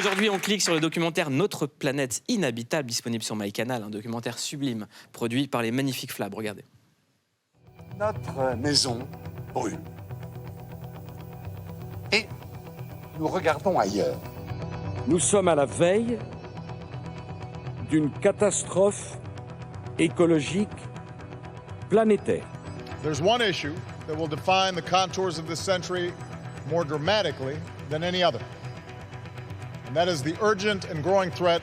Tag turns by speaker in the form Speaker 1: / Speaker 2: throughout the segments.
Speaker 1: aujourd'hui, on clique sur le documentaire Notre planète inhabitable, disponible sur MyCanal, un documentaire sublime, produit par les magnifiques Flab. Regardez.
Speaker 2: Notre maison brûle. Et nous regardons ailleurs.
Speaker 3: Nous sommes à la veille d'une catastrophe écologique planétaire.
Speaker 4: There's one issue that will define the contours of this century more dramatically than any other. And that is the urgent and growing threat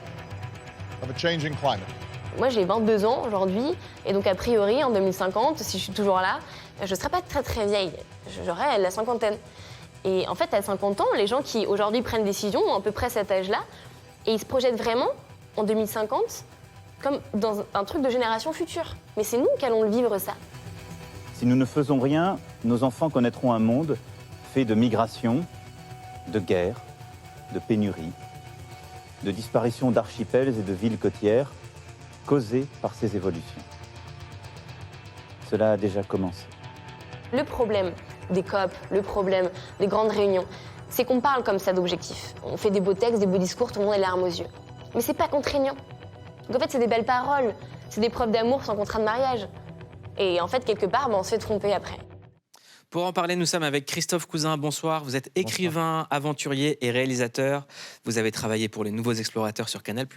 Speaker 4: of a changing climate.
Speaker 5: Moi, j'ai 22 ans aujourd'hui, et donc a priori, en 2050, si je suis toujours là, je ne serai pas très très vieille. J'aurai la cinquantaine. Et en fait, à 50 ans, les gens qui aujourd'hui prennent des décisions ont à peu près cet âge-là, et ils se projettent vraiment en 2050 comme dans un truc de génération future. Mais c'est nous qui allons le vivre, ça.
Speaker 6: Si nous ne faisons rien, nos enfants connaîtront un monde fait de migration, de guerre, de pénurie, de disparition d'archipels et de villes côtières causées par ces évolutions. Cela a déjà commencé.
Speaker 5: Le problème des COP, le problème des grandes réunions, c'est qu'on parle comme ça d'objectifs. On fait des beaux textes, des beaux discours, tout le monde a les larmes aux yeux. Mais c'est pas contraignant. Donc en fait, c'est des belles paroles, c'est des preuves d'amour sans contrat de mariage. Et en fait, quelque part, on se fait tromper après.
Speaker 1: Pour en parler, nous sommes avec Christophe Cousin. Bonsoir. Vous êtes écrivain, aventurier et réalisateur. Vous avez travaillé pour les Nouveaux Explorateurs sur Canal+.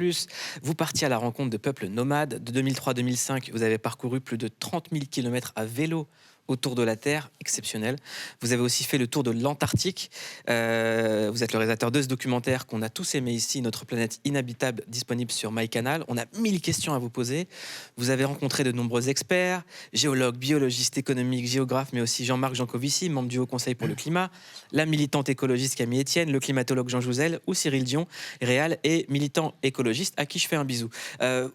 Speaker 1: Vous partiez à la rencontre de peuples nomades. De 2003 à 2005, vous avez parcouru plus de 30 000 km à vélo autour de la Terre, exceptionnel. Vous avez aussi fait le tour de l'Antarctique. Vous êtes le réalisateur de ce documentaire qu'on a tous aimé ici, Notre planète inhabitable, disponible sur MyCanal. On a 1000 questions à vous poser. Vous avez rencontré de nombreux experts, géologues, biologistes, économiques, géographes, mais aussi Jean-Marc Jancovici, membre du Haut Conseil pour le climat, la militante écologiste Camille Etienne, le climatologue Jean Jouzel ou Cyril Dion, réal et militant écologiste, à qui je fais un bisou. Il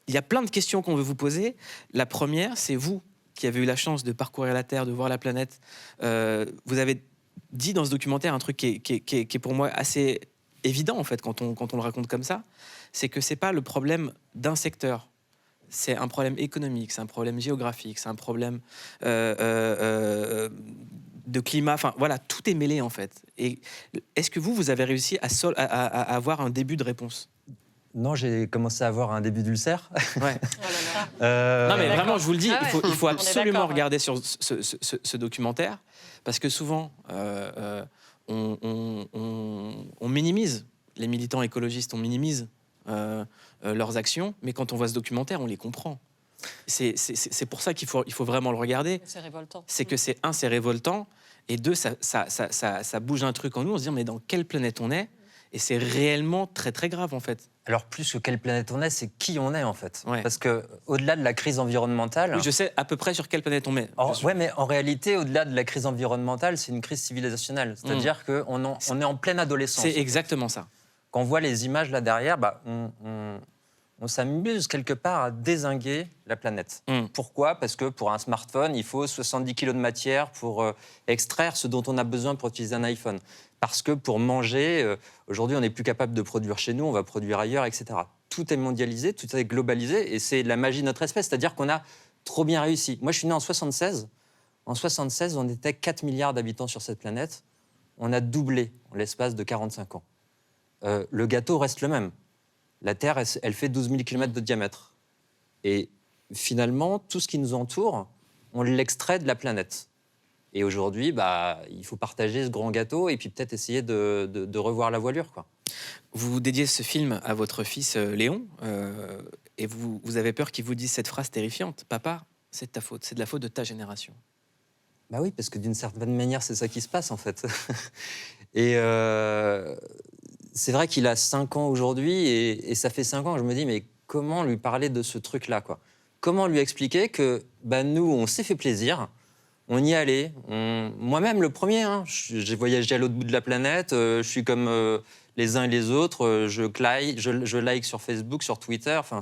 Speaker 1: y a plein de questions qu'on veut vous poser. La première, c'est vous qui avez eu la chance de parcourir la Terre, de voir la planète. Vous avez dit dans ce documentaire un truc qui est pour moi assez évident, en fait, quand on le raconte comme ça, c'est que ce n'est pas le problème d'un secteur. C'est un problème économique, c'est un problème géographique, c'est un problème de climat. Enfin, voilà, tout est mêlé, en fait. Et est-ce que vous avez réussi à avoir un début de réponse ?
Speaker 7: Non, j'ai commencé à avoir un début d'ulcère.
Speaker 1: Ouais. Non, mais vraiment, je vous le dis, il faut absolument regarder sur ce documentaire, parce que souvent, on minimise, les militants écologistes, on minimise leurs actions, mais quand on voit ce documentaire, on les comprend. C'est pour ça qu'il faut vraiment le regarder.
Speaker 8: C'est révoltant.
Speaker 1: C'est que c'est révoltant, et deux, ça bouge un truc en nous, on se dit, mais dans quelle planète on est ? Et c'est réellement très, très grave, en fait.
Speaker 7: Alors, plus que quelle planète on est, c'est qui on est, en fait.
Speaker 1: Ouais.
Speaker 7: Parce qu'au-delà de la crise environnementale...
Speaker 1: Oui, je sais à peu près sur quelle planète on est.
Speaker 7: Oui, mais en réalité, au-delà de la crise environnementale, c'est une crise civilisationnelle. C'est-à-dire qu'on est en pleine adolescence.
Speaker 1: C'est exactement ça.
Speaker 7: Quand on voit les images là derrière, on s'amuse quelque part à dézinguer la planète. Pourquoi ? Parce que pour un smartphone, il faut 70 kg de matière pour extraire ce dont on a besoin pour utiliser un iPhone. Parce que pour manger, aujourd'hui, on n'est plus capable de produire chez nous, on va produire ailleurs, etc. Tout est mondialisé, tout est globalisé, et c'est la magie de notre espèce, c'est-à-dire qu'on a trop bien réussi. Moi, je suis né en 76. En 76, on était 4 milliards d'habitants sur cette planète. On a doublé en l'espace de 45 ans. Le gâteau reste le même. La Terre, elle fait 12 000 km de diamètre. Et finalement, tout ce qui nous entoure, on l'extrait de la planète. Et aujourd'hui, il faut partager ce grand gâteau et puis peut-être essayer de revoir la voilure, quoi.
Speaker 1: Vous dédiez ce film à votre fils Léon, et vous avez peur qu'il vous dise cette phrase terrifiante. « Papa, c'est de ta faute, c'est de la faute de ta génération. »
Speaker 7: Bah oui, parce que d'une certaine manière, c'est ça qui se passe, en fait. Et c'est vrai qu'il a 5 ans aujourd'hui, et ça fait 5 ans que je me dis, mais comment lui parler de ce truc-là, quoi ? Comment lui expliquer que nous, on s'est fait plaisir, on y allait. Moi-même, le premier, j'ai voyagé à l'autre bout de la planète, je suis comme les uns et les autres, je like sur Facebook, sur Twitter, enfin,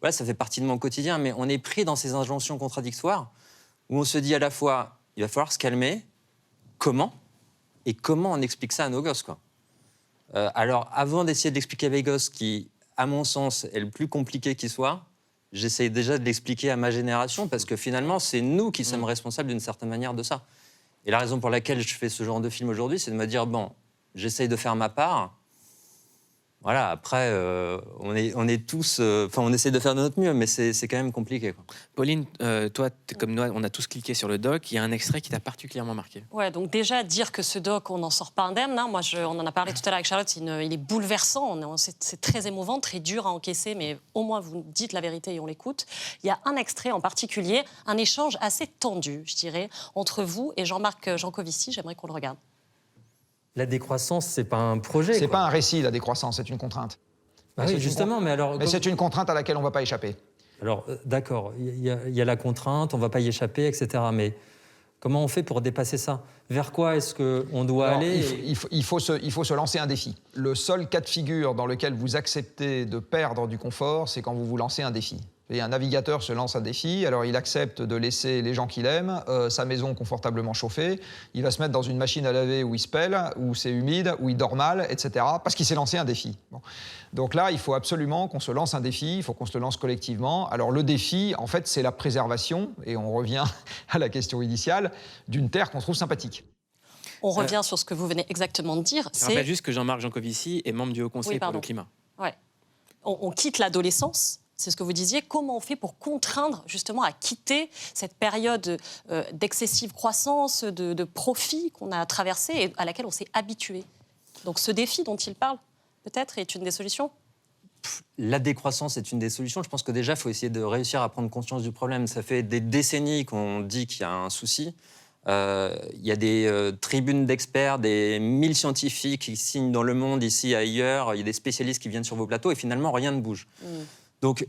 Speaker 7: voilà, ça fait partie de mon quotidien, mais on est pris dans ces injonctions contradictoires où on se dit à la fois, il va falloir se calmer, comment ? Et comment on explique ça à nos gosses, quoi. Alors, avant d'essayer de l'expliquer à mes gosses, qui, à mon sens, est le plus compliqué qui soit, j'essaye déjà de l'expliquer à ma génération, parce que finalement, c'est nous qui sommes responsables d'une certaine manière de ça. Et la raison pour laquelle je fais ce genre de film aujourd'hui, c'est de me dire, bon, j'essaye de faire ma part, Voilà, après, on est tous... on essaie de faire de notre mieux, mais c'est quand même compliqué, quoi.
Speaker 1: Pauline, toi, t'es comme nous, on a tous cliqué sur le doc. Il y a un extrait qui t'a particulièrement marqué.
Speaker 8: Ouais, donc déjà, dire que ce doc, on n'en sort pas indemne, hein. Moi, on en a parlé tout à l'heure avec Charlotte, il est bouleversant, c'est très émouvant, très dur à encaisser, mais au moins, vous dites la vérité et on l'écoute. Il y a un extrait en particulier, un échange assez tendu, je dirais, entre vous et Jean-Marc Jancovici. J'aimerais qu'on le regarde.
Speaker 9: La décroissance, c'est pas un projet.
Speaker 10: C'est
Speaker 9: quoi.
Speaker 10: pas un récit, la décroissance, c'est une contrainte.
Speaker 9: Bah oui, justement, mais alors...
Speaker 10: Mais c'est une contrainte à laquelle on ne va pas échapper.
Speaker 9: Alors, d'accord, il y a la contrainte, on ne va pas y échapper, etc. Mais comment on fait pour dépasser ça? Vers quoi est-ce qu'on doit aller?
Speaker 10: Il faut se lancer un défi. Le seul cas de figure dans lequel vous acceptez de perdre du confort, c'est quand vous vous lancez un défi. Et un navigateur se lance un défi, alors il accepte de laisser les gens qu'il aime, sa maison confortablement chauffée, il va se mettre dans une machine à laver où il se pèle, où c'est humide, où il dort mal, etc., parce qu'il s'est lancé un défi. Bon. Donc là, il faut absolument qu'on se lance un défi, il faut qu'on se le lance collectivement. Alors le défi, en fait, c'est la préservation, et on revient à la question initiale, d'une terre qu'on trouve sympathique.
Speaker 8: On revient sur ce que vous venez exactement de dire.
Speaker 1: Je rappelle juste que Jean-Marc Jancovici est membre du Haut Conseil pour le climat.
Speaker 8: Ouais. On quitte l'adolescence. C'est ce que vous disiez. Comment on fait pour contraindre justement à quitter cette période d'excessive croissance, de profit qu'on a traversée et à laquelle on s'est habitué? Donc ce défi dont il parle, peut-être, est une des solutions?
Speaker 7: La décroissance est une des solutions. Je pense que déjà, il faut essayer de réussir à prendre conscience du problème. Ça fait des décennies qu'on dit qu'il y a un souci. Il y a des tribunes d'experts, des 1000 scientifiques qui signent dans le monde, ici, ailleurs. Il y a des spécialistes qui viennent sur vos plateaux et finalement, rien ne bouge. Donc,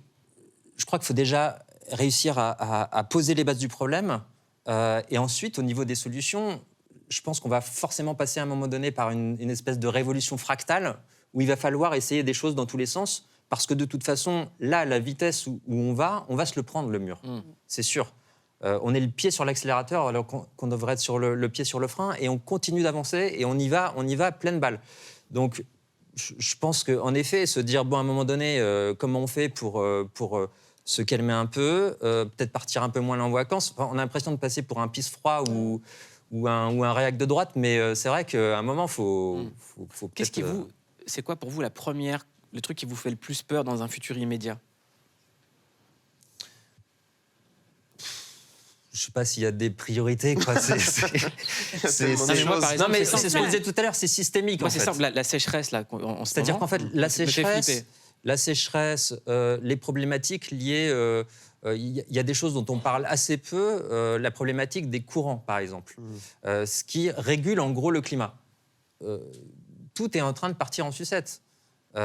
Speaker 7: je crois qu'il faut déjà réussir à poser les bases du problème. Et ensuite, au niveau des solutions, je pense qu'on va forcément passer à un moment donné par une espèce de révolution fractale où il va falloir essayer des choses dans tous les sens. Parce que de toute façon, là, la vitesse où on va se le prendre, le mur. C'est sûr. On est le pied sur l'accélérateur alors qu'on devrait être sur le pied sur le frein. Et on continue d'avancer et on y va à pleine balle. Donc, je pense qu'en effet, se dire, bon, à un moment donné, comment on fait pour se calmer un peu, peut-être partir un peu moins en vacances. Enfin, on a l'impression de passer pour un pisse-froid ou un réac de droite, mais c'est vrai qu'à un moment, il faut peut-être...
Speaker 1: C'est quoi pour vous le truc qui vous fait le plus peur dans un futur immédiat?
Speaker 7: Je ne sais pas s'il y a des priorités, quoi. C'est ce que je disais tout à l'heure, c'est systémique.
Speaker 1: Moi, c'est simple, la sécheresse, là,
Speaker 7: c'est-à-dire qu'en fait, la sécheresse, les problématiques liées... Il y a des choses dont on parle assez peu, la problématique des courants, par exemple, ce qui régule en gros le climat. Tout est en train de partir en sucette. Il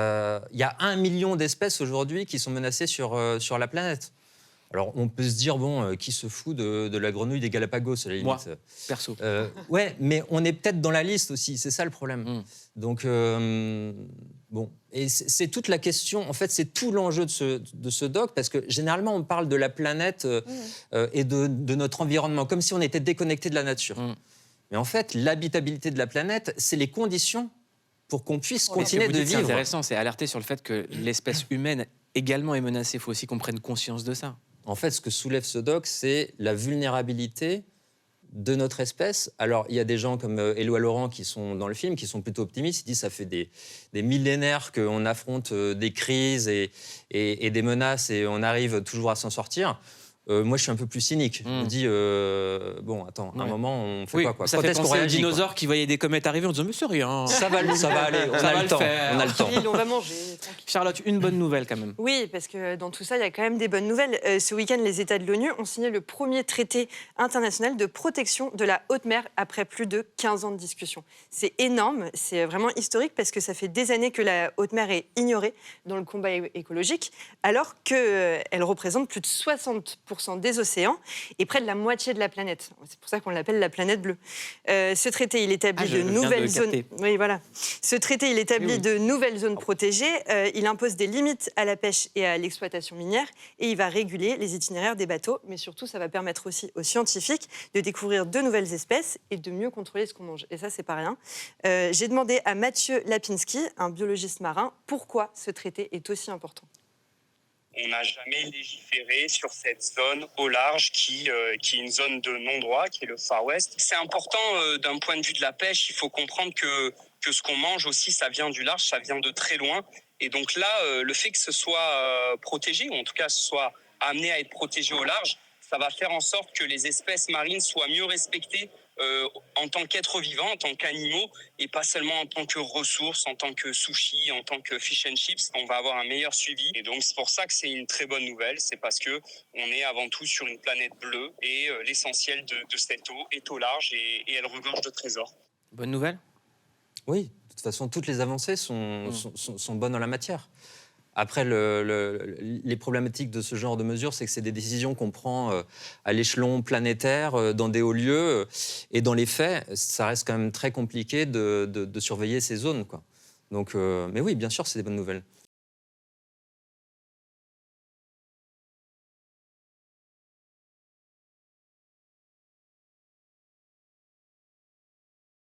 Speaker 7: y a 1 million d'espèces aujourd'hui qui sont menacées sur la planète. Alors, on peut se dire, bon, qui se fout de la grenouille des Galapagos, à la limite.
Speaker 1: Moi, perso.
Speaker 7: Ouais, mais on est peut-être dans la liste aussi, c'est ça le problème. Donc, bon, et c'est toute la question, en fait, c'est tout l'enjeu de ce doc, parce que généralement, on parle de la planète et de notre environnement, comme si on était déconnecté de la nature. Mais en fait, l'habitabilité de la planète, c'est les conditions pour qu'on puisse continuer de vivre.
Speaker 1: C'est intéressant, c'est alerter sur le fait que l'espèce humaine également est menacée. Il faut aussi qu'on prenne conscience de ça.
Speaker 7: En fait, ce que soulève ce doc, c'est la vulnérabilité de notre espèce. Alors, il y a des gens comme Éloi Laurent qui sont dans le film, qui sont plutôt optimistes. Ils disent que ça fait des millénaires qu'on affronte des crises et des menaces et on arrive toujours à s'en sortir. Moi, je suis un peu plus cynique. Je me dis, bon, attends, à un moment, on fait quoi
Speaker 1: Ça fait penser aux dinosaures qui voyaient des comètes arriver en disant, mais c'est rien.
Speaker 7: Ça va aller, on a le temps. On a le temps.
Speaker 11: On va manger.
Speaker 1: Charlotte, une bonne nouvelle quand même.
Speaker 11: Oui, parce que dans tout ça, il y a quand même des bonnes nouvelles. Ce week-end, les États de l'ONU ont signé le premier traité international de protection de la haute mer après plus de 15 ans de discussion. C'est énorme, c'est vraiment historique parce que ça fait des années que la haute mer est ignorée dans le combat écologique, alors qu'elle représente plus de 60% des océans et près de la moitié de la planète. C'est pour ça qu'on l'appelle la planète bleue. Ce traité, il établit de nouvelles zones. Oui, voilà. Ce traité, il établit de nouvelles zones protégées. Il impose des limites à la pêche et à l'exploitation minière et il va réguler les itinéraires des bateaux. Mais surtout, ça va permettre aussi aux scientifiques de découvrir de nouvelles espèces et de mieux contrôler ce qu'on mange. Et ça, c'est pas rien. J'ai demandé à Mathieu Lapinski, un biologiste marin, pourquoi ce traité est aussi important.
Speaker 12: On n'a jamais légiféré sur cette zone au large qui est une zone de non-droit, qui est le Far West. C'est important d'un point de vue de la pêche. Il faut comprendre que que ce qu'on mange aussi, ça vient du large, ça vient de très loin. Et donc là, le fait que ce soit protégé, ou en tout cas ce soit amené à être protégé au large, ça va faire en sorte que les espèces marines soient mieux respectées en tant qu'êtres vivants, en tant qu'animaux, et pas seulement en tant que ressources, en tant que sushi, en tant que fish and chips. On va avoir un meilleur suivi. Et donc c'est pour ça que c'est une très bonne nouvelle. C'est parce que on est avant tout sur une planète bleue et l'essentiel de cette eau est au large et elle regorge de trésors.
Speaker 1: Bonne nouvelle?
Speaker 7: Oui, de toute façon, toutes les avancées sont bonnes en la matière. Après, les problématiques de ce genre de mesures, c'est que c'est des décisions qu'on prend à l'échelon planétaire, dans des hauts lieux. Et dans les faits, ça reste quand même très compliqué de surveiller ces zones, quoi. Donc, mais oui, bien sûr, c'est des bonnes nouvelles.